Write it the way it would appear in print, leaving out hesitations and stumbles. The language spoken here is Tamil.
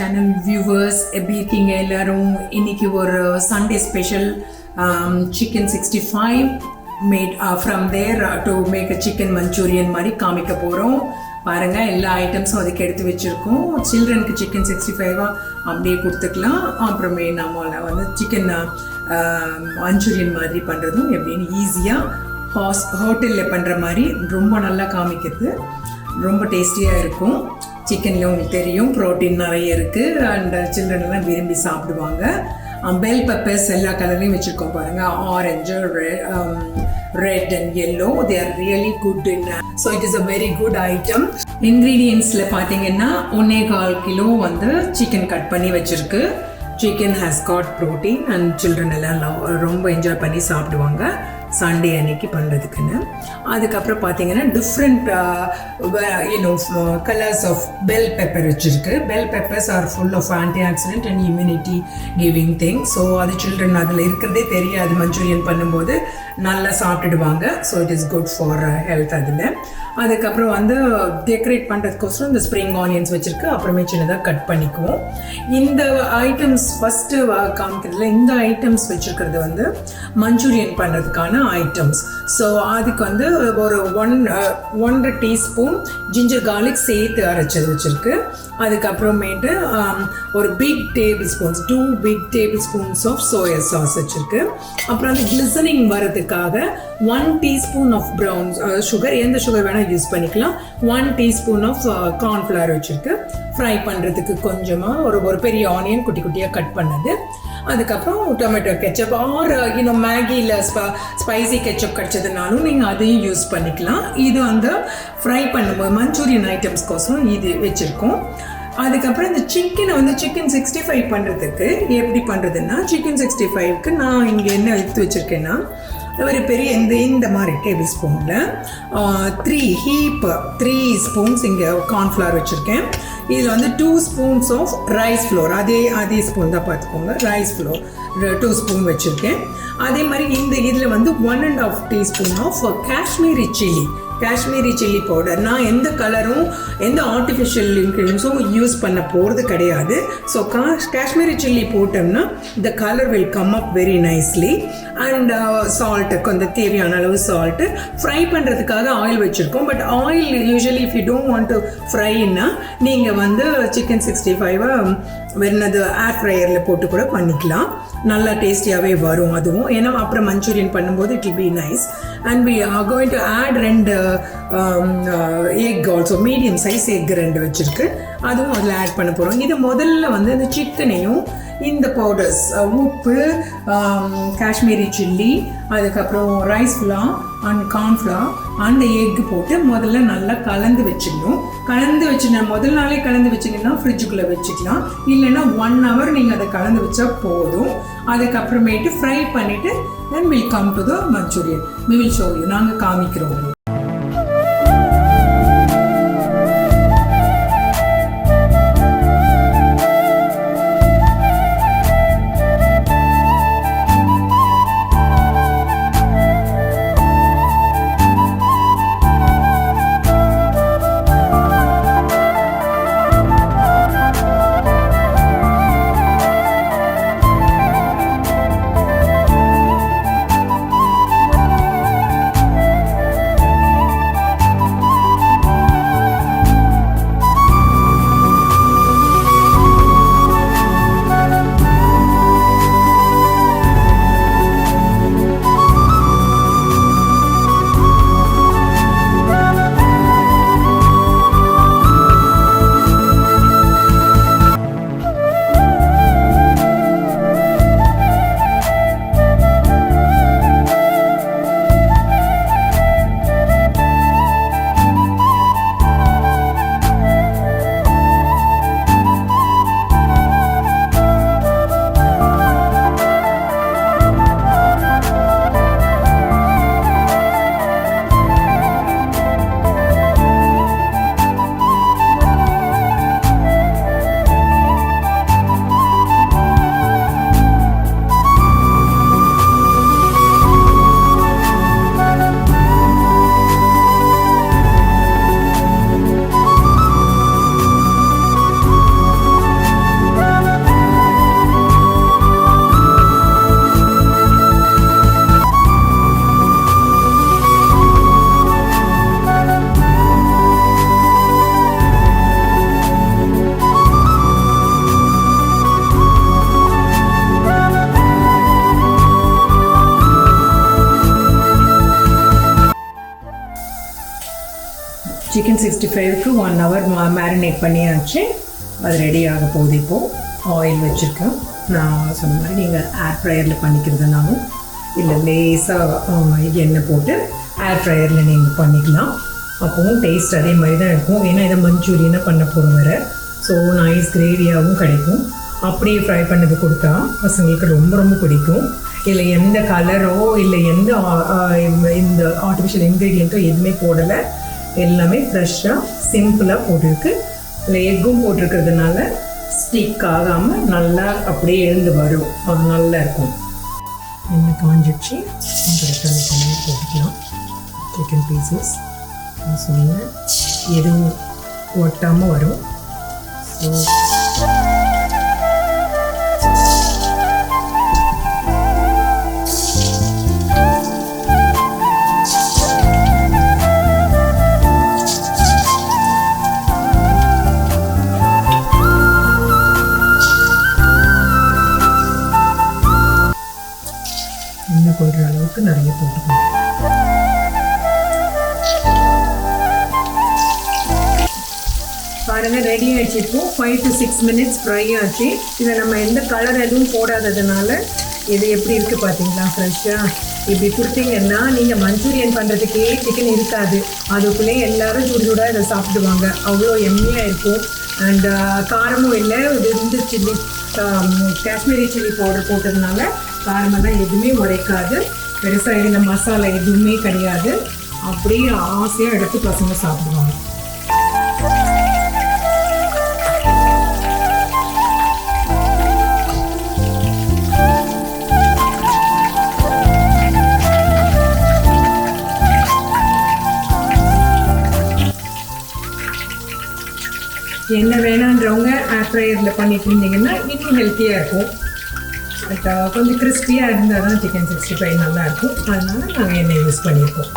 channel viewers. எப்படி இருக்கீங்க எல்லாரும்? இன்னைக்கு ஒரு Sunday special chicken 65 made from there to make a chicken Manchurian மாதிரி காமிக்க போறோம். பாருங்க எல்லா ஐட்டம்ஸும் அதுக்கு எடுத்து வச்சிருக்கோம். சில்ட்ரனுக்கு சிக்கன் 65 அப்படியே கொடுத்துக்கலாம். அப்புறமே நம்ம வந்து சிக்கன் மஞ்சூரியன் மாதிரி பண்ணுறதும் எப்படின்னு ஈஸியாக ஹோட்டலில் பண்ணுற மாதிரி ரொம்ப நல்லா காமிக்கிறது. ரொம்ப டேஸ்டியாக இருக்கும். சிக்கனில் உங்களுக்கு தெரியும் ப்ரோட்டீன் நிறைய இருக்குது அண்ட் சில்ட்ரன் எல்லாம் விரும்பி சாப்பிடுவாங்க. பெல் பெப்பர்ஸ் எல்லா கலர்லையும் வச்சுருக்கோம் பாருங்கள். Orange, red and yellow. They are really good in so it is a very good item. Ingredientsல பாத்தீங்கன்னா 1.25 கிலோ வந்து சிக்கன் கட் பண்ணி வச்சிருக்கு. Chicken has got protein and children எல்லாம் ரொம்ப என்ஜாய் பண்ணி சாப்பிடுவாங்க சண்டே அன்னைக்கு பண்ணுறதுக்குன்னு. அதுக்கப்புறம் பார்த்தீங்கன்னா different colours of bell pepper வச்சுருக்கு. Bell peppers are full of antioxidant and immunity giving thing. So அது சில்ட்ரன் அதில் இருக்கிறதே தெரியாது. மஞ்சூரியன் பண்ணும்போது நல்லா சாப்பிட்டுடுவாங்க. So it is good for health. அதில் அதுக்கப்புறம் வந்து டெக்கரேட் பண்ணுறதுக்கோசரம் இந்த ஸ்ப்ரிங் ஆனியன்ஸ் வச்சுருக்கு. அப்புறமே சின்னதாக கட் பண்ணிக்குவோம். இந்த ஐட்டம்ஸ் ஃபஸ்ட்டு காமிக்கிறதுல இந்த ஐட்டம்ஸ் வச்சுருக்கிறது வந்து மஞ்சூரியன் பண்ணுறதுக்கான ஐட்டம்ஸ். ஸோ அதுக்கு வந்து ஒரு 1.5 டீஸ்பூன் ஜிஞ்சர் கார்லிக் சேர்த்து அரைச்சது வச்சுருக்கு. அதுக்கப்புறமேட்டு ஒரு big tablespoons 2 big tablespoons of soya sauce வச்சுருக்கு. அப்புறம் அந்த கிளிசனிங் வரதுக்காக 1 டீஸ்பூன் ஆஃப் ப்ரௌன் சுகர், எந்த சுகர் வேணால் யூஸ் பண்ணிக்கலாம். 1 டீஸ்பூன் ஆஃப் கார்ன்ஃப்ளவர் வச்சுருக்கு. ஃப்ரை பண்ணுறதுக்கு கொஞ்சமாக ஒரு பெரிய ஆனியன் குட்டி குட்டியாக கட் பண்ணது. அதுக்கப்புறம் டொமேட்டோ கெச்சப் ஆர் மேகியில் ஸ்பைசி கெச்சப் கிடச்சதுனாலும் நீங்கள் அதையும் யூஸ் பண்ணிக்கலாம். இது வந்து ஃப்ரை பண்ணும்போது மஞ்சூரியன் ஐட்டம்ஸ்க்கோசரம் இது வச்சுருக்கோம். அதுக்கப்புறம் இந்த சிக்கனை வந்து சிக்கன் 65 பண்ணுறதுக்கு எப்படி பண்ணுறதுன்னா, சிக்கன் 65க்கு நான் இங்கே என்ன எடுத்து வச்சுருக்கேன்னா, ஒரு பெரிய இந்த மாதிரி டேபிள் ஸ்பூனில் 3 ஸ்பூன்ஸ் இங்கே கார்ன்ஃப்ளவர் வச்சுருக்கேன். இதில் வந்து 2 ஸ்பூன்ஸ் ஆஃப் ரைஸ் ஃப்ளோர், அதே ஸ்பூன் தான் பார்த்துக்கோங்க. ரைஸ் ஃப்ளோர் 2 ஸ்பூன் வச்சுருக்கேன். அதே மாதிரி இதில் வந்து 1.5 teaspoon of Kashmiri chilli powder. நான் எந்த கலரும் எந்த ஆர்டிஃபிஷியல் இன்க்ரீடியன்ஸும் யூஸ் பண்ண போகிறது கிடையாது. ஸோ காஷ்மீரி சில்லி போட்டோம்னா the colour will come up very nicely. And salt கொஞ்சம் தேவையான அளவு சால்ட்டு. ஃப்ரை பண்ணுறதுக்காக ஆயில் வச்சுருக்கோம். But oil usually if you don't want to ஃப்ரைன்னா நீங்கள் வந்து சிக்கன் 65 வெறுனது ஏர் ஃப்ரையரில் போட்டு கூட பண்ணிக்கலாம். நல்லா டேஸ்டியாகவே வரும் அதுவும். ஏன்னா அப்புறம் மஞ்சூரியன் பண்ணும்போது it will be nice. And we are going to add 2 egg also, medium size egg 2 வச்சுருக்கு. அதுவும் அதில் ஆட் பண்ண போகிறோம். இது முதல்ல வந்து இந்த சிக்கனையும் இந்த பவுடர்ஸ் உப்பு, காஷ்மீரி சில்லி, அதுக்கப்புறம் ரைஸ் ஃப்ளார் அண்ட் கார்ன்ஃப்ளவர் அந்த எக்கு போட்டு முதல்ல நல்லா கலந்து வச்சுக்கணும். முதல் நாளே கலந்து வச்சிங்கன்னா ஃப்ரிட்ஜுக்குள்ளே வச்சுக்கலாம். இல்லைன்னா 1 hour நீங்கள் அதை கலந்து வச்சா போதும். அதுக்கப்புறமேட்டு ஃப்ரை பண்ணிவிட்டு then will come to the Manchurian. We will show you, நாங்கள் காமிக்கிறோம். சிக்கன் 65க்கு 1 hour மேரினேட் பண்ணியாச்சு. அது ரெடி ஆக போகுது. இப்போது ஆயில் வச்சுருக்கேன். நான் சொன்ன மாதிரி நீங்கள் ஏர் ஃப்ரையரில் பண்ணிக்கிறதுனாலும் இல்லை லேசாக எண்ணெய் போட்டு ஏர் ஃப்ரையரில் நீங்கள் பண்ணிக்கலாம். அப்போவும் டேஸ்ட் அதே மாதிரி தான் இருக்கும். ஏன்னா இதை மஞ்சூரியனாக பண்ண போகிறோம் வேறு. ஸோ நைஸ் கிரேவியாகவும் கிடைக்கும். அப்படியே ஃப்ரை பண்ணது கொடுத்தா பசங்களுக்கு ரொம்ப ரொம்ப பிடிக்கும். இல்லை எந்த கலரோ இல்லை எந்த இந்த ஆர்டிஃபிஷியல் இன்க்ரீடியண்ட்டோ எதுவுமே போடலை. எல்லாமே ஃப்ரெஷ்ஷாக சிம்பிளாக போட்டிருக்கு. இல்லை எக்கும் போட்டிருக்கிறதுனால ஸ்டிக் ஆகாமல் நல்லா அப்படியே எழுந்து வரும். அது நல்லா இருக்கும். எண்ணெய் காஞ்சிடுச்சு. கரெக்டாக பண்ணி போட்டுக்கலாம் சிக்கன் பீசஸ். சொன்னேன் எதுவும் ஒட்டாமல் வரும். ஸோ இன்னும் போடுற அளவுக்கு நிறைய போட்டுக்கணும். பாருங்கள் ரெடி ஆகிடுச்சு. இப்போது 5 to 6 minutes ஃப்ரை ஆச்சு. இதை நம்ம எந்த கலர் எதுவும் போடாததுனால இது எப்படி இருக்குது பார்த்தீங்களா? ஃப்ரெஷ்ஷாக இப்படி கொடுத்தீங்கன்னா நீங்கள் மஞ்சூரியன் பண்ணுறதுக்கே சிக்கன் இருக்காது. அதுக்குள்ளேயே எல்லோரும் சுடுசுடாக இதை சாப்பிடுவாங்க. அவ்வளோ எம்மியாக இருக்கும். அண்ட் காரமும் இல்லை. இது வந்து சில்லி காஷ்மீரி சில்லி பவுடர் போட்டதுனால காரமெல்லாம் எதுவுமே உரைக்காது. பெருசாக இருந்த மசாலா எதுவுமே கிடையாது. அப்படியே ஆசையாக எடுத்து பசங்க சாப்பிடுவாங்க. என்ன வேணான்றவங்க ஏர் ஃப்ரையரில் பண்ணிட்டு இருந்தீங்கன்னா இன்னும் ஹெல்த்தியாக இருக்கும். பட் கொஞ்சம் கிறிஸ்பியாக இருந்தால் தான் சிக்கன் 65 நல்லாயிருக்கும். அதனால் நாங்கள் எண்ணெய் யூஸ் பண்ணியிருக்கோம்.